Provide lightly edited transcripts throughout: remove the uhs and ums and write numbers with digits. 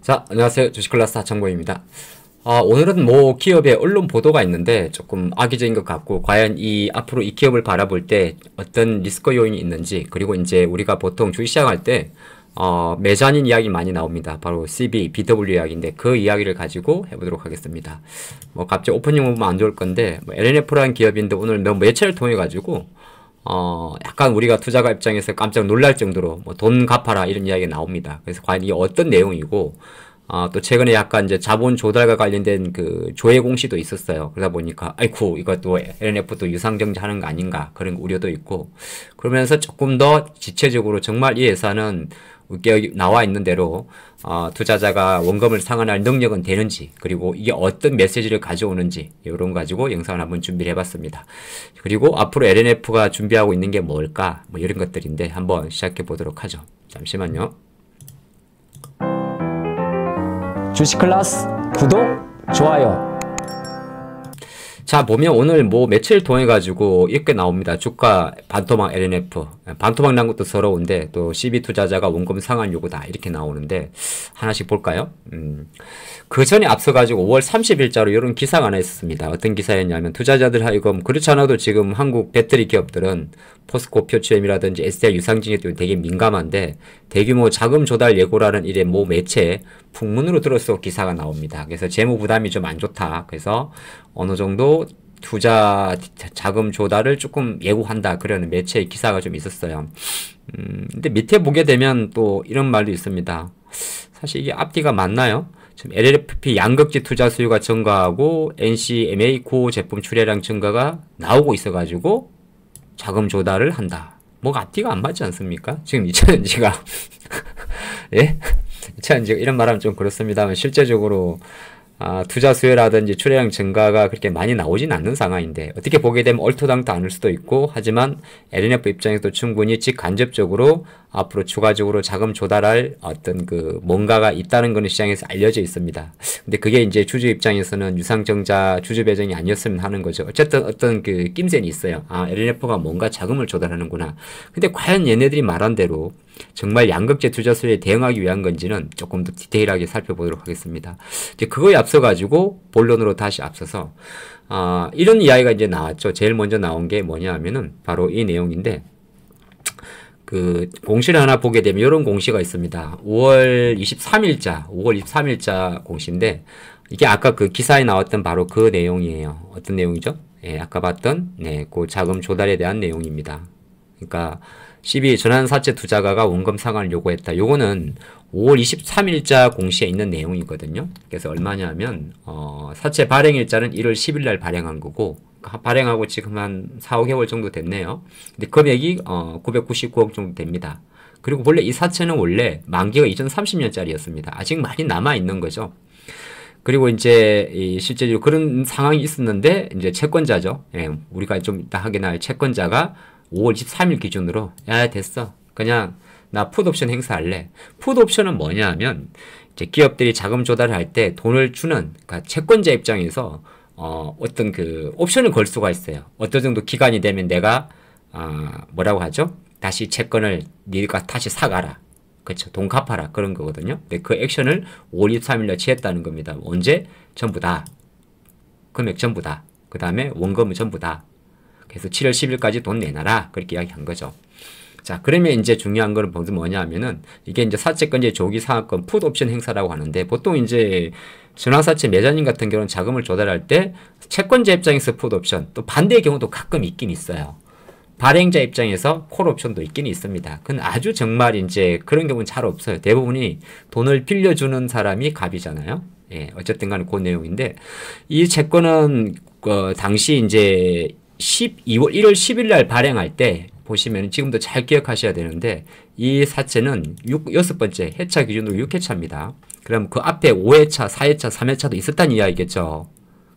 자, 안녕하세요. 주식클래스 하창범입니다. 오늘은 뭐 기업의 언론 보도가 있는데 조금 악의적인 것 같고, 과연 앞으로 이 기업을 바라볼 때 어떤 리스크 요인이 있는지, 그리고 이제 우리가 보통 주식 시작할 때 메자닌 이야기 많이 나옵니다. 바로 CB, BW 이야기인데 그 이야기를 가지고 해보도록 하겠습니다. 뭐 갑자기 오프닝 보면 안 좋을 건데, LNF라는 기업인데 오늘 매체를 통해 가지고 약간 우리가 투자가 입장에서 깜짝 놀랄 정도로 뭐 돈 갚아라 이런 이야기가 나옵니다. 그래서 과연 이게 어떤 내용이고, 또 최근에 약간 이제 자본 조달과 관련된 그 조회 공시도 있었어요. 그러다 보니까 아이쿠 이것도 LNF도 유상증자 하는 거 아닌가 그런 우려도 있고, 그러면서 조금 더 지체적으로 정말 이 회사는 여기 나와 있는 대로 투자자가 원금을 상환할 능력은 되는지, 그리고 이게 어떤 메시지를 가져오는지 이런 거 가지고 영상을 한번 준비를 해봤습니다. 그리고 앞으로 LNF가 준비하고 있는 게 뭘까, 뭐 이런 것들인데 한번 시작해 보도록 하죠. 잠시만요. 주식클래스 구독, 좋아요. 자, 보면 오늘 뭐 매체를 통해 가지고 이렇게 나옵니다. 주가 반토막 LNF. 반토막 난 것도 서러운데 또 CB 투자자가 원금 상환 요구다 이렇게 나오는데 하나씩 볼까요? 그 전에 앞서 가지고 5월 30일자로 이런 기사가 하나 있었습니다. 어떤 기사였냐면, 투자자들 하여금 그렇지 않아도 지금 한국 배터리 기업들은 포스코 표추엠이라든지 SDI 유상증자에 되게 민감한데 대규모 자금 조달 예고라는 이래 모 매체에 풍문으로 들어서 기사가 나옵니다. 그래서 재무 부담이 좀 안 좋다. 그래서 어느 정도 투자 자금 조달을 조금 예고한다. 그러는 매체의 기사가 좀 있었어요. 근데 밑에 보게 되면 또 이런 말도 있습니다. 사실 이게 앞뒤가 맞나요? 지금 LLFP 양극재 투자 수요가 증가하고 NCMA 고 제품 출하량 증가가 나오고 있어가지고 자금 조달을 한다. 뭐가 앞뒤가 안 맞지 않습니까? 지금 2차전지가 예? 2차전지가 이런 말하면 좀 그렇습니다만 실제적으로 투자 수요라든지 출하량 증가가 그렇게 많이 나오진 않는 상황인데, 어떻게 보게 되면 얼토당토 않을 수도 있고, 하지만 LNF 입장에서도 충분히 직간접적으로 앞으로 추가적으로 자금 조달할 어떤 그 뭔가가 있다는 것은 시장에서 알려져 있습니다. 근데 그게 이제 주주 입장에서는 유상증자 주주 배정이 아니었으면 하는 거죠. 어쨌든 어떤 그 낌새는 있어요. LNF가 뭔가 자금을 조달하는구나. 근데 과연 얘네들이 말한 대로 정말 양극재 투자 수요에 대응하기 위한 건지는 조금 더 디테일하게 살펴보도록 하겠습니다. 이제 그거에 앞서가지고 본론으로 다시 앞서서 이런 이야기가 이제 나왔죠. 제일 먼저 나온 게 뭐냐 하면은 바로 이 내용인데, 그 공시를 하나 보게 되면 이런 공시가 있습니다. 5월 23일자 공시인데, 이게 아까 그 기사에 나왔던 바로 그 내용이에요. 어떤 내용이죠? 예, 아까 봤던 그 자금 조달에 대한 내용입니다. 그러니까 CB 전환사채 투자가가 원금 상환을 요구했다. 요거는 5월 23일자 공시에 있는 내용이거든요. 그래서 얼마냐면 사채 발행일자는 1월 10일 날 발행한 거고, 발행하고 지금 한 4, 5개월 정도 됐네요. 근데 금액이 999억 정도 됩니다. 그리고 원래 이 사채는 원래 만기가 2030년짜리였습니다. 아직 많이 남아 있는 거죠. 그리고 이제 실제로 그런 상황이 있었는데, 이제 채권자죠. 예, 우리가 좀 이따 확인할 채권자가 5월 23일 기준으로 야 됐어, 그냥 나 풋옵션 행사할래. 풋옵션은 뭐냐 하면, 이제 기업들이 자금 조달을 할 때 돈을 주는, 그러니까 채권자 입장에서 어떤 그 옵션을 걸 수가 있어요. 어떤 정도 기간이 되면 내가 뭐라고 하죠? 다시 채권을 네가 다시 사가라. 그렇죠. 돈 갚아라. 그런 거거든요. 근데 그 액션을 5월 23일날 취했다는 겁니다. 언제? 전부 다. 금액 전부 다. 그 다음에 원금은 전부 다. 그래서 7월 10일까지 돈 내놔라. 그렇게 이야기한 거죠. 자, 그러면 이제 중요한 거는 뭐냐 하면은, 이게 이제 사채권자 조기 상환권 풋옵션 행사라고 하는데, 보통 이제 전환사채 매자님 같은 경우는 자금을 조달할 때 채권자 입장에서 풋옵션, 또 반대의 경우도 가끔 있긴 있어요. 발행자 입장에서 콜옵션도 있긴 있습니다. 그건 아주 정말 이제 그런 경우는 잘 없어요. 대부분이 돈을 빌려주는 사람이 갑이잖아요. 예, 어쨌든 간에 그 내용인데, 이 채권은 당시 이제 1월 10일 날 발행할 때 보시면 지금도 잘 기억하셔야 되는데, 이 사채는 6번째 회차 기준으로 6회차입니다. 그럼 그 앞에 5회차, 4회차, 3회차도 있었다는 이야기겠죠.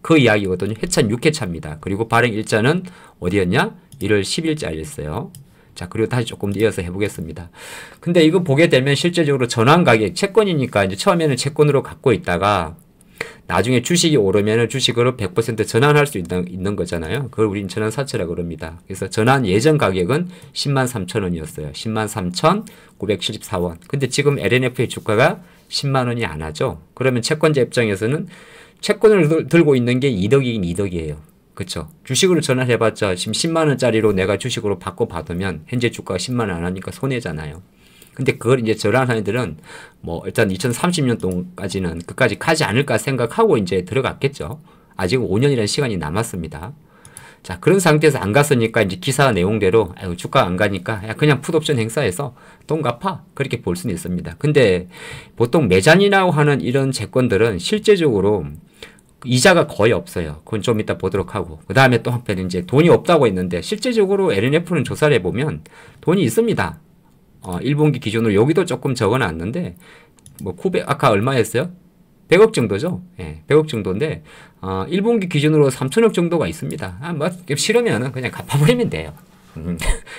그 이야기거든요. 회차는 6회차입니다. 그리고 발행 일자는 어디였냐? 1월 10일자였어요. 자, 그리고 다시 조금 이어서 해보겠습니다. 근데 이거 보게 되면 실제적으로 전환 가격, 채권이니까 이제 처음에는 채권으로 갖고 있다가 나중에 주식이 오르면은 주식으로 100% 전환할 수 있는 거잖아요. 그걸 우린 전환사채라고 그럽니다. 그래서 전환 예전 가격은 10만 3천 원이었어요. 10만 3,974원. 근데 지금 LNF의 주가가 10만 원이 안 하죠. 그러면 채권자 입장에서는 채권을 들고 있는 게 이득이긴 이득이에요. 그쵸? 주식으로 전환해봤자 지금 10만 원짜리로 내가 주식으로 바꿔 받으면 현재 주가가 10만 원 안 하니까 손해잖아요. 근데 그걸 이제 전환하는 애들은 뭐 일단 2030년도까지는 그까지 가지 않을까 생각하고 이제 들어갔겠죠. 아직 5년이라는 시간이 남았습니다. 자, 그런 상태에서 안 갔으니까 이제 기사 내용대로 아유, 주가 안 가니까 야, 그냥 풋옵션 행사해서 돈 갚아. 그렇게 볼 수는 있습니다. 근데 보통 매잔이라고 하는 이런 채권들은 실제적으로 이자가 거의 없어요. 그건 좀 이따 보도록 하고. 그 다음에 또 한편 이제 돈이 없다고 했는데 실제적으로 LNF는 조사를 해보면 돈이 있습니다. 1분기 기준으로 여기도 조금 적어놨는데 뭐 900, 아까 얼마였어요? 100억 정도죠. 예, 100억 정도인데 1분기 기준으로 3천억 정도가 있습니다. 뭐 싫으면은 그냥 갚아버리면 돼요.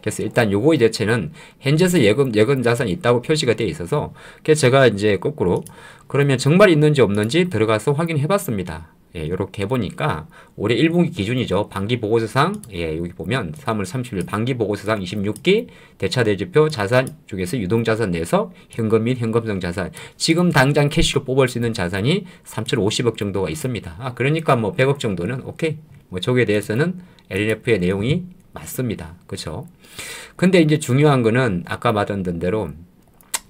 그래서 일단 요거 자체는 현재서 예금 자산이 있다고 표시가 되어 있어서 그래서 제가 이제 거꾸로 그러면 정말 있는지 없는지 들어가서 확인해 봤습니다. 예, 요렇게 해보니까 올해 1분기 기준이죠. 반기보고서상 예, 여기 보면 3월 30일 반기보고서상 26기 대차대조표 자산 중에서 유동자산 내에서 현금 및 현금성 자산 지금 당장 캐시로 뽑을 수 있는 자산이 3,050억 정도가 있습니다. 그러니까 뭐 100억 정도는 오케이. 뭐 저기에 대해서는 LNF의 내용이 맞습니다. 그렇죠? 근데 이제 중요한 거는 아까 말했던 대로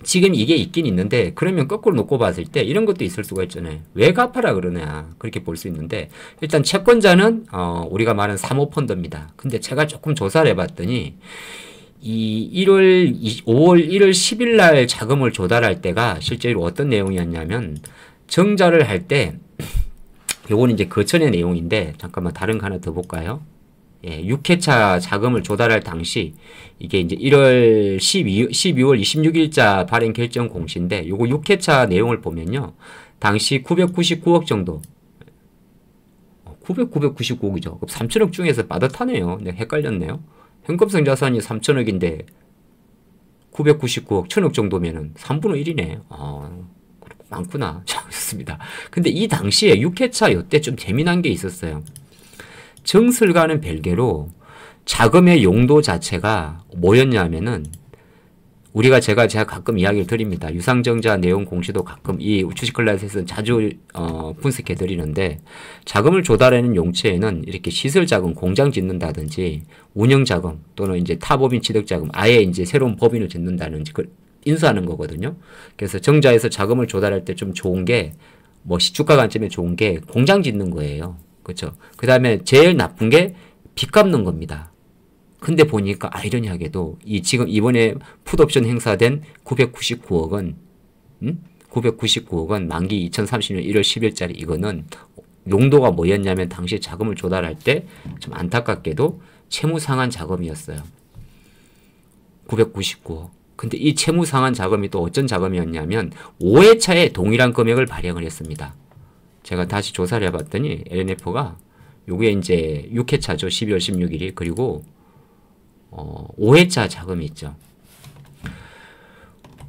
지금 이게 있긴 있는데 그러면 거꾸로 놓고 봤을 때 이런 것도 있을 수가 있잖아요. 왜 갚아라 그러냐 그렇게 볼 수 있는데 일단 채권자는 우리가 말하는 사모펀드입니다. 근데 제가 조금 조사를 해봤더니 이 5월 1월 10일 날 자금을 조달할 때가 실제로 어떤 내용이었냐면 정자를 할 때 요거는 이제 그 전의 내용인데 잠깐만 다른 거 하나 더 볼까요? 예, 6회차 자금을 조달할 당시 이게 이제 12월 26일자 발행 결정 공시인데 요거 6회차 내용을 보면요. 당시 999억 정도 999억이죠. 3천억 중에서 빠듯하네요. 네, 헷갈렸네요. 현금성 자산이 3천억인데 999억, 1000억 정도면은 3분의 1이네. 많구나. 좋습니다. 근데 이 당시에 6회차 요때 좀 재미난 게 있었어요. 정설과는 별개로 자금의 용도 자체가 뭐였냐면은 제가 가끔 이야기를 드립니다. 유상증자 내용 공시도 가끔 이 주식 클래스에서 자주 분석해 드리는데 자금을 조달하는 용체에는 이렇게 시설 자금, 공장 짓는다든지 운영 자금 또는 이제 타법인 취득 자금 아예 이제 새로운 법인을 짓는다든지 인수하는 거거든요. 그래서 정자에서 자금을 조달할 때 좀 좋은 게 뭐 주가 관점에 좋은 게 공장 짓는 거예요. 그렇죠. 그 다음에 제일 나쁜 게 빚 갚는 겁니다. 근데 보니까 아이러니하게도 지금 이번에 풋옵션 행사된 999억은 999억은 만기 2030년 1월 10일짜리 이거는 용도가 뭐였냐면 당시 자금을 조달할 때 좀 안타깝게도 채무상환 자금이었어요. 999억. 근데 이 채무상환 자금이 또 어떤 자금이었냐면 5회차에 동일한 금액을 발행을 했습니다. 제가 다시 조사를 해봤더니 LNF가 요게 이제 6회차죠. 12월 16일이 그리고 5회차 자금이 있죠.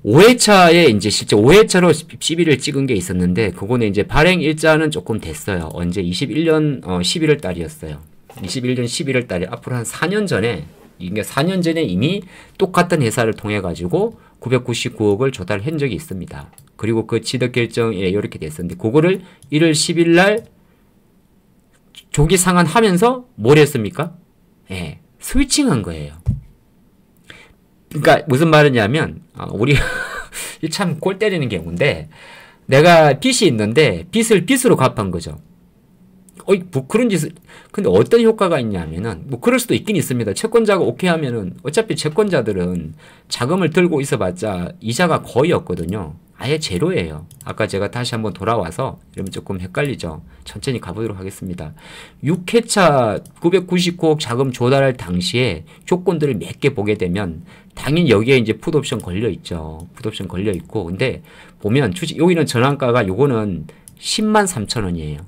5회차에 이제 실제 5회차로 시비를 찍은 게 있었는데 그거는 이제 발행 일자는 조금 됐어요. 언제 21년 11월 달이었어요. 21년 11월 달에 앞으로 한 4년 전에 이게 4년 전에 이미 똑같은 회사를 통해 가지고 999억을 조달한 적이 있습니다. 그리고 그 취득 결정에 이렇게 됐었는데 그거를 1월 10일 날 조기 상환하면서 뭘 했습니까? 예, 스위칭한 거예요. 그러니까 무슨 말이냐면 우리 참 골 때리는 경우인데 내가 빚이 있는데 빚을 빚으로 갚은 거죠. 뭐 그런 짓을 근데 어떤 효과가 있냐면은 뭐 그럴 수도 있긴 있습니다. 채권자가 오케이 하면은 어차피 채권자들은 자금을 들고 있어봤자 이자가 거의 없거든요. 아예 제로예요. 아까 제가 다시 한번 돌아와서 이러면 조금 헷갈리죠. 천천히 가보도록 하겠습니다. 6회차 999억 자금 조달할 당시에 조건들을 몇 개 보게 되면 당연히 여기에 이제 풋옵션 걸려 있죠. 풋옵션 걸려 있고 근데 보면 여기는 전환가가 요거는 10만 3천 원이에요.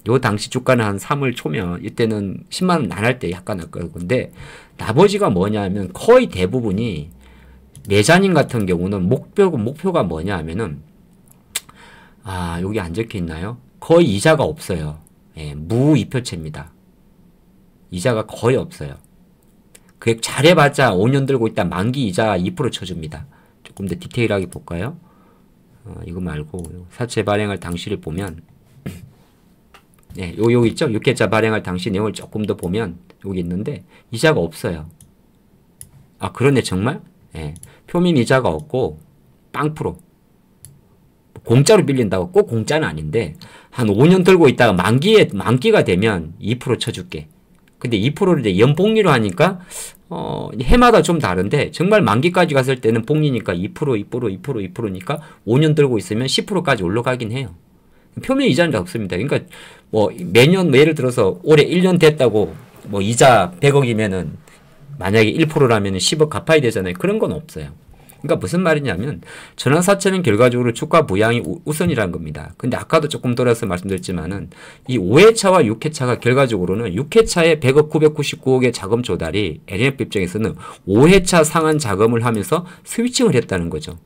요 당시 주가는 한 3월 초면 이때는 10만 원 안 할 때 약간 할 건데 나머지가 뭐냐면 거의 대부분이 내자님 같은 경우는 목표가 뭐냐 하면은 여기 안 적혀 있나요? 거의 이자가 없어요. 예, 무이표채입니다. 이자가 거의 없어요. 그 잘해봤자 5년 들고 있다 만기 이자 2% 쳐줍니다. 조금 더 디테일하게 볼까요? 이거 말고 사채 발행할 당시를 보면 네, 요 있죠? 6회차 발행할 당시 내용을 조금 더 보면 여기 있는데 이자가 없어요. 아 그러네 정말? 네, 표면 이자가 없고 빵프로 공짜로 빌린다고 꼭 공짜는 아닌데 한 5년 들고 있다가 만기가 되면 2% 쳐줄게. 근데 2%를 이제 연복리로 하니까 해마다 좀 다른데 정말 만기까지 갔을 때는 복리니까 2%니까 5년 들고 있으면 10%까지 올라가긴 해요. 표면 이자는 없습니다. 그러니까 뭐 매년 뭐 예를 들어서 올해 1년 됐다고 뭐 이자 100억이면은 만약에 1%라면 10억 갚아야 되잖아요. 그런 건 없어요. 그러니까 무슨 말이냐면 전환사채는 결과적으로 주가 부양이 우선이라는 겁니다. 근데 아까도 조금 돌아서 말씀드렸지만은 이 5회차와 6회차가 결과적으로는 6회차에 100억 999억의 자금 조달이 LNF 입장에서는 5회차 상한 자금을 하면서 스위칭을 했다는 거죠.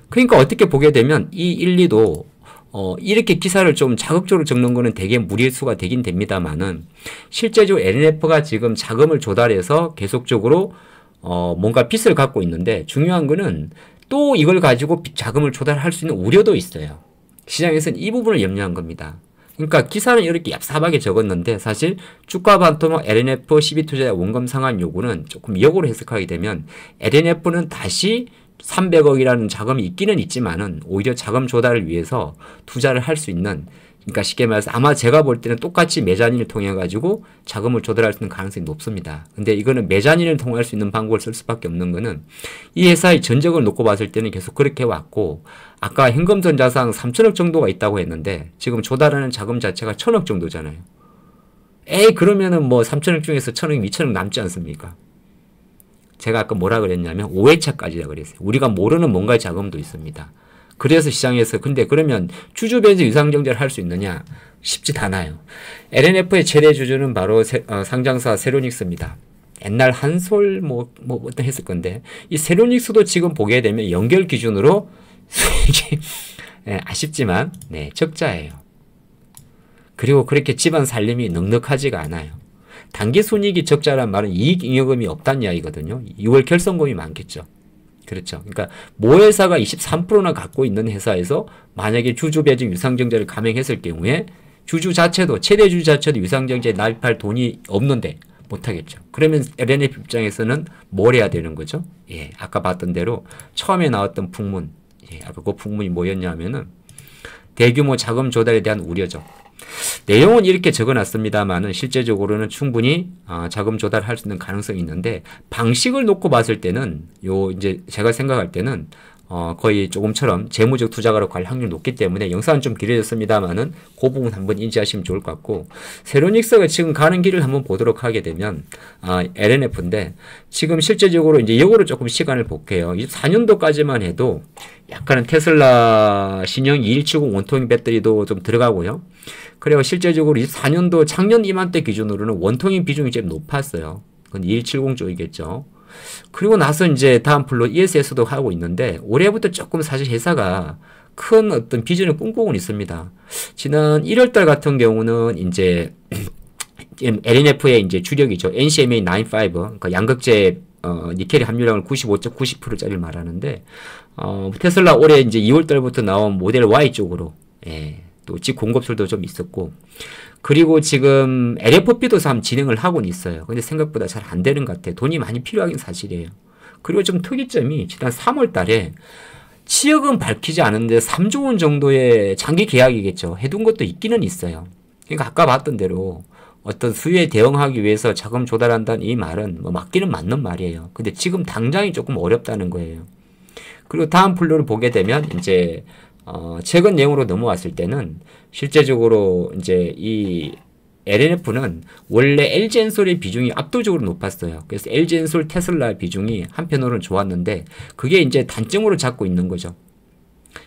그러니까 어떻게 보게 되면 이 1, 2도 이렇게 기사를 좀 자극적으로 적는 거는 되게 무리수가 되긴 됩니다만은 실제적으로 LNF가 지금 자금을 조달해서 계속적으로 뭔가 빚을 갖고 있는데 중요한 거는 또 이걸 가지고 자금을 조달할 수 있는 우려도 있어요. 시장에서는 이 부분을 염려한 겁니다. 그러니까 기사는 이렇게 얍삽하게 적었는데 사실 주가 반토막 LNF 12투자자 원금 상환 요구는 조금 역으로 해석하게 되면 LNF는 다시 300억이라는 자금이 있기는 있지만은 오히려 자금 조달을 위해서 투자를 할 수 있는 그러니까 쉽게 말해서 아마 제가 볼 때는 똑같이 매자닌을 통해 가지고 자금을 조달할 수 있는 가능성이 높습니다. 근데 이거는 매자닌을 통할 수 있는 방법을 쓸 수밖에 없는 거는 이 회사의 전적을 놓고 봤을 때는 계속 그렇게 왔고 아까 현금전 자산 3천억 정도가 있다고 했는데 지금 조달하는 자금 자체가 1,000억 정도잖아요. 그러면은 뭐 3천억 중에서 1,000억, 2천억 남지 않습니까? 제가 아까 뭐라 그랬냐면 5회차까지라 그랬어요. 우리가 모르는 뭔가의 자금도 있습니다. 그래서 시장에서 근데 그러면 주주 배제 유상증자를 할 수 있느냐? 쉽지도 않아요. LNF의 최대 주주는 바로 상장사 세로닉스입니다. 옛날 한솔 어떤 했을 건데 이 세로닉스도 지금 보게 되면 연결 기준으로 수익이 아쉽지만 적자예요. 그리고 그렇게 집안 살림이 넉넉하지가 않아요. 단기 순이익이 적자란 말은 이익 잉여금이 없다는 이야기거든요. 6월 결손금이 많겠죠. 그렇죠. 그러니까 모 회사가 23%나 갖고 있는 회사에서 만약에 주주 배정 유상증자를 감행했을 경우에 주주 자체도 최대 주주 자체도 유상증자에 납입할 돈이 없는데 못하겠죠. 그러면 LNF 입장에서는 뭘 해야 되는 거죠? 아까 봤던 대로 처음에 나왔던 풍문, 아까 그 풍문이 뭐였냐면은 대규모 자금 조달에 대한 우려죠. 내용은 이렇게 적어놨습니다만은 실제적으로는 충분히 자금 조달할 수 있는 가능성이 있는데 방식을 놓고 봤을 때는 이제 제가 생각할 때는 거의 조금처럼 재무적 투자가로 갈 확률이 높기 때문에 영상은 좀 길어졌습니다만은 그 부분 한번 인지하시면 좋을 것 같고 세로닉스가 지금 가는 길을 한번 보도록 하게 되면 LNF인데 지금 실제적으로 이제 이거로 조금 시간을 볼게요. 24년도까지만 해도 약간은 테슬라 신형 2170 원통형 배터리도 좀 들어가고요. 그리고 실제적으로 24년도 작년 이맘때 기준으로는 원통형 비중이 좀 높았어요. 그건 2170 쪽이겠죠. 그리고 나서 이제 다음 플로 ESS도 하고 있는데 올해부터 조금 사실 회사가 큰 어떤 비전을 꿈꾸고는 있습니다. 지난 1월달 같은 경우는 이제 LNF의 이제 주력이죠. NCMA 95, 그러니까 양극재 니켈의 함유량을 95.90%짜리를 말하는데 테슬라 올해 이제 2월달부터 나온 모델 Y 쪽으로 또 직 공급술도 좀 있었고 그리고 지금 LFP도 참 진행을 하고는 있어요. 근데 생각보다 잘 안 되는 것 같아요. 돈이 많이 필요하긴 사실이에요. 그리고 좀 특이점이 지난 3월 달에 치역은 밝히지 않은데 3조 원 정도의 장기 계약이겠죠. 해둔 것도 있기는 있어요. 그러니까 아까 봤던 대로 어떤 수요에 대응하기 위해서 자금 조달한다는 이 말은 뭐 맞기는 맞는 말이에요. 근데 지금 당장이 조금 어렵다는 거예요. 그리고 다음 플로를 보게 되면 이제 최근 내용으로 넘어왔을 때는 실제적으로 이제 이 LNF는 원래 LG엔솔의 비중이 압도적으로 높았어요. 그래서 LG엔솔 테슬라 비중이 한편으로는 좋았는데 그게 이제 단점으로 잡고 있는 거죠.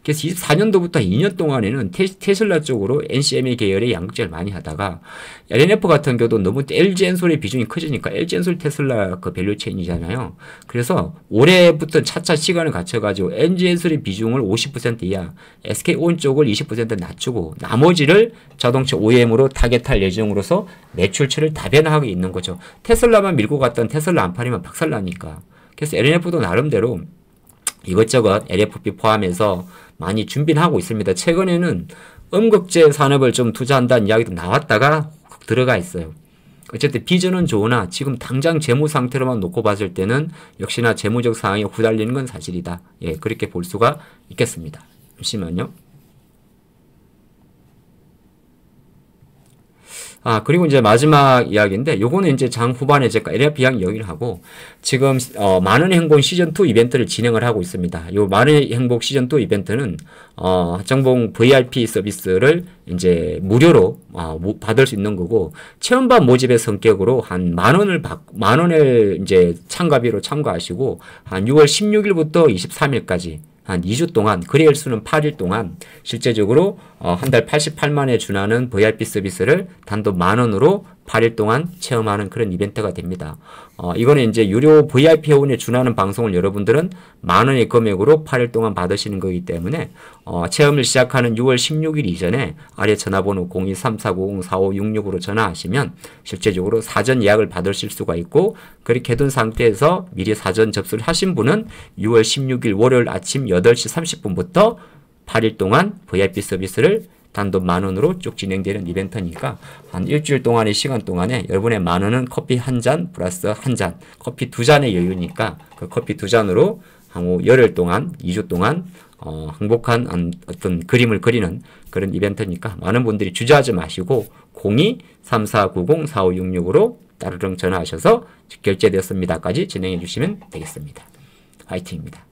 그래서 24년도부터 2년 동안에는 테슬라 쪽으로 NCMA 계열의 양극재를 많이 하다가 LNF 같은 경우도 너무 LG 엔솔의 비중이 커지니까 LG 엔솔 테슬라 그 밸류체인이잖아요. 그래서 올해부터 차차 시간을 갖춰가지고 LG 엔솔의 비중을 50% 이하, SK온 쪽을 20% 낮추고 나머지를 자동차 OEM으로 타겟할 예정으로서 매출처를 다변화하고 있는 거죠. 테슬라만 밀고 갔던 테슬라 안 팔리면 박살나니까. 그래서 LNF도 나름대로 이것저것 LFP 포함해서 많이 준비는 하고 있습니다. 최근에는 음극재 산업을 좀 투자한다는 이야기도 나왔다가 들어가 있어요. 어쨌든 비전은 좋으나 지금 당장 재무 상태로만 놓고 봤을 때는 역시나 재무적 상황이 후달리는 건 사실이다. 예, 그렇게 볼 수가 있겠습니다. 잠시만요. 그리고 이제 마지막 이야기인데, 요거는 이제 장 후반에 제가 LF 이야기 얘기를 하고, 지금, 만원의 행복 시즌2 이벤트를 진행을 하고 있습니다. 요 만원의 행복 시즌2 이벤트는, 하청봉 VIP 서비스를 이제 무료로, 받을 수 있는 거고, 체험반 모집의 성격으로 한 만원을 이제 참가비로 참가하시고, 한 6월 16일부터 23일까지, 한 2주 동안, 거래일 수는 8일 동안 실제적으로 한 달 88만에 준하는 VIP 서비스를 단돈 만원으로 8일 동안 체험하는 그런 이벤트가 됩니다. 이거는 이제 유료 VIP 회원에 준하는 방송을 여러분들은 만원의 금액으로 8일 동안 받으시는 거기 때문에 체험을 시작하는 6월 16일 이전에 아래 전화번호 0234904566으로 전화하시면 실제적으로 사전 예약을 받으실 수가 있고, 그렇게 해둔 상태에서 미리 사전 접수를 하신 분은 6월 16일 월요일 아침 8시 30분부터 8일 동안 VIP 서비스를 단돈 만원으로 쭉 진행되는 이벤트니까 한 일주일 동안의 시간 동안에 여러분의 만원은 커피 한 잔 플러스 한 잔, 커피 두 잔의 여유니까 그 커피 두 잔으로 향후 열흘 동안, 2주 동안 행복한 어떤 그림을 그리는 그런 이벤트니까 많은 분들이 주저하지 마시고 02-3490-4566으로 따르릉 전화하셔서 결제되었습니다까지 진행해 주시면 되겠습니다. 화이팅입니다.